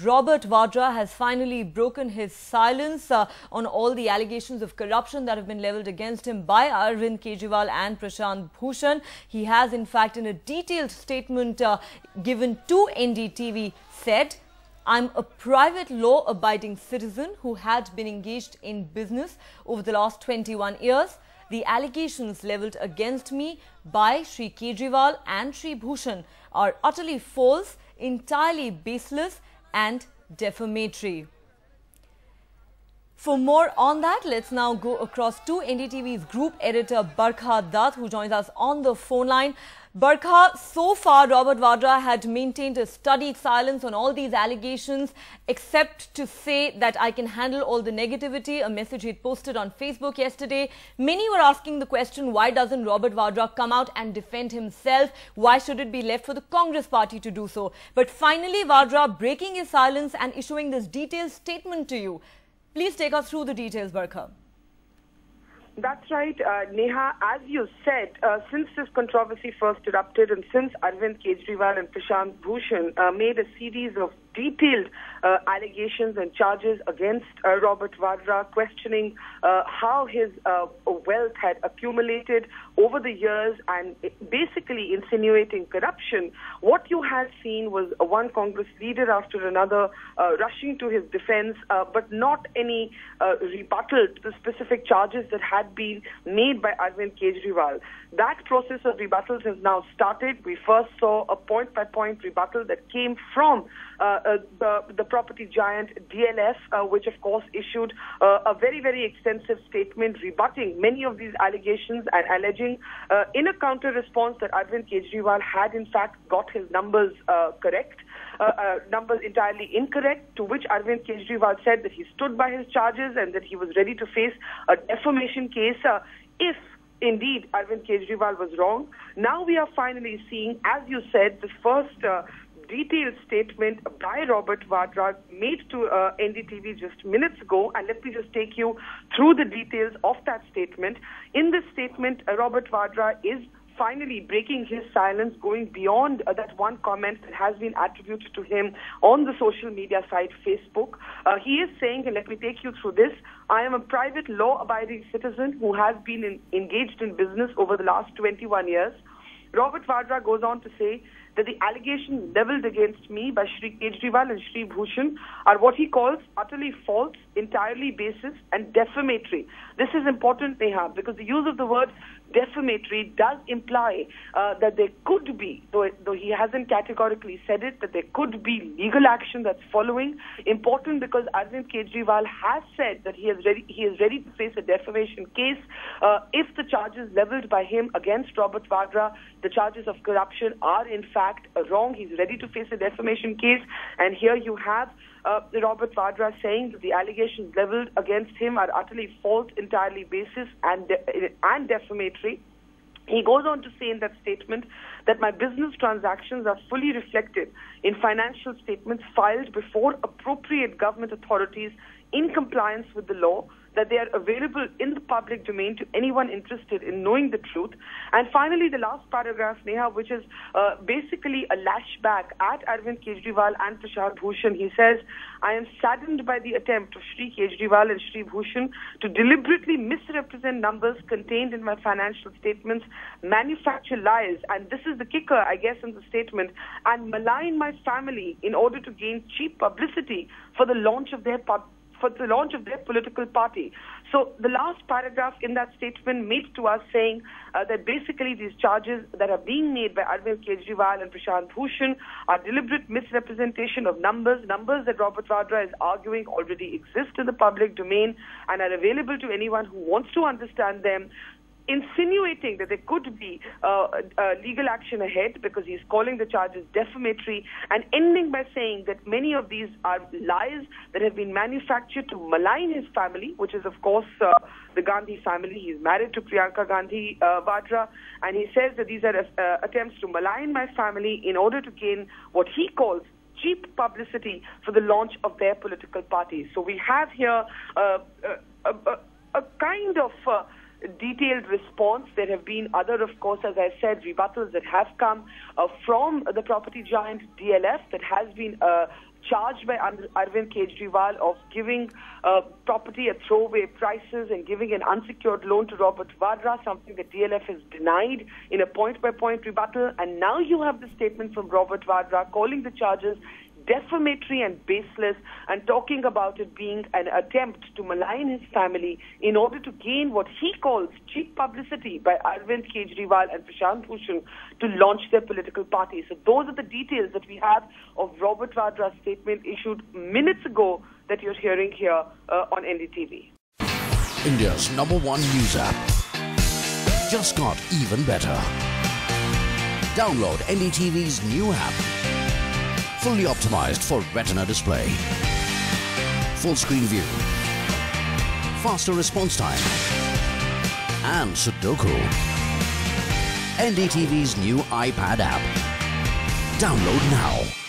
Robert Vadra has finally broken his silence on all the allegations of corruption that have been leveled against him by Arvind Kejriwal and Bhushan. He has, in fact, in a detailed statement given to NDTV, said, "I'm a private law-abiding citizen who had been engaged in business over the last 21 years. The allegations levelled against me by Shri Kejriwal and Shri Bhushan are utterly false, entirely baseless and defamatory." For more on that, let's now go across to NDTV's group editor Barkha Dutt, who joins us on the phone line. Barkha, so far Robert Vadra had maintained a studied silence on all these allegations, except to say that I can handle all the negativity, a message he'd posted on Facebook yesterday. Many were asking the question, why doesn't Robert Vadra come out and defend himself? Why should it be left for the Congress party to do so? But finally, Vadra breaking his silence and issuing this detailed statement to you. Please take us through the details, Barkha. That's right, Neha. As you said, since this controversy first erupted and since Arvind Kejriwal and Bhushan made a series of detailed allegations and charges against Robert Vadra, questioning how his wealth had accumulated over the years and basically insinuating corruption, what you had seen was one Congress leader after another rushing to his defense, but not any rebuttal to the specific charges that had been made by Arvind Kejriwal. That process of rebuttals has now started. We first saw a point-by-point rebuttal that came from the property giant DLF, which of course issued a very, very extensive statement rebutting many of these allegations and alleging in a counter-response that Arvind Kejriwal had in fact got his numbers correct. Numbers entirely incorrect, to which Arvind Kejriwal said that he stood by his charges and that he was ready to face a defamation case if indeed Arvind Kejriwal was wrong. Now we are finally seeing, as you said, the first detailed statement by Robert Vadra made to NDTV just minutes ago, and let me just take you through the details of that statement. In this statement, Robert Vadra is finally breaking his silence, going beyond that one comment that has been attributed to him on the social media site Facebook. He is saying, and let me take you through this, "I am a private law-abiding citizen who has been engaged in business over the last 21 years. Robert Vadra goes on to say that the allegations leveled against me by Shri Kejriwal and Shri Bhushan are what he calls utterly false, entirely baseless and defamatory. This is important, Neha, because the use of the word defamatory does imply that there could be, though he hasn't categorically said it, that there could be legal action that's following. Important because Arvind Kejriwal has said that he is ready to face a defamation case if the charges leveled by him against Robert Vadra, the charges of corruption, are in fact wrong. He's ready to face a defamation case, and here you have Robert Vadra saying that the allegations leveled against him are utterly false, entirely baseless and defamatory. He goes on to say in that statement that my business transactions are fully reflected in financial statements filed before appropriate government authorities in compliance with the law, that they are available in the public domain to anyone interested in knowing the truth. And finally, the last paragraph, Neha, which is basically a lashback at Arvind Kejriwal and Bhushan. He says, "I am saddened by the attempt of Shri Kejriwal and Shri Bhushan to deliberately misrepresent numbers contained in my financial statements, manufacture lies," and this is the kicker, I guess, in the statement, "and malign my family in order to gain cheap publicity for the launch of their political party." So the last paragraph in that statement made to us saying that basically these charges that are being made by Arvind Kejriwal and Bhushan are deliberate misrepresentation of numbers that Robert Vadra is arguing already exist in the public domain and are available to anyone who wants to understand them, insinuating that there could be legal action ahead because he's calling the charges defamatory, and ending by saying that many of these are lies that have been manufactured to malign his family, which is of course the Gandhi family. He's married to Priyanka Gandhi Vadra, and he says that these are attempts to malign my family in order to gain what he calls cheap publicity for the launch of their political parties. So we have here a kind of detailed response. There have been other, of course, as I said, rebuttals that have come from the property giant DLF that has been charged by Arvind Kejriwal of giving property at throwaway prices and giving an unsecured loan to Robert Vadra, something that DLF has denied in a point-by-point rebuttal. And now you have the statement from Robert Vadra calling the charges defamatory and baseless, and talking about it being an attempt to malign his family in order to gain what he calls cheap publicity by Arvind Kejriwal and Bhushan to launch their political party. So those are the details that we have of Robert Vadra's statement issued minutes ago that you're hearing here on NDTV. India's #1 news app just got even better. Download NDTV's new app. Fully optimized for retina display, full screen view, faster response time, and Sudoku. NDTV's new iPad app. Download now.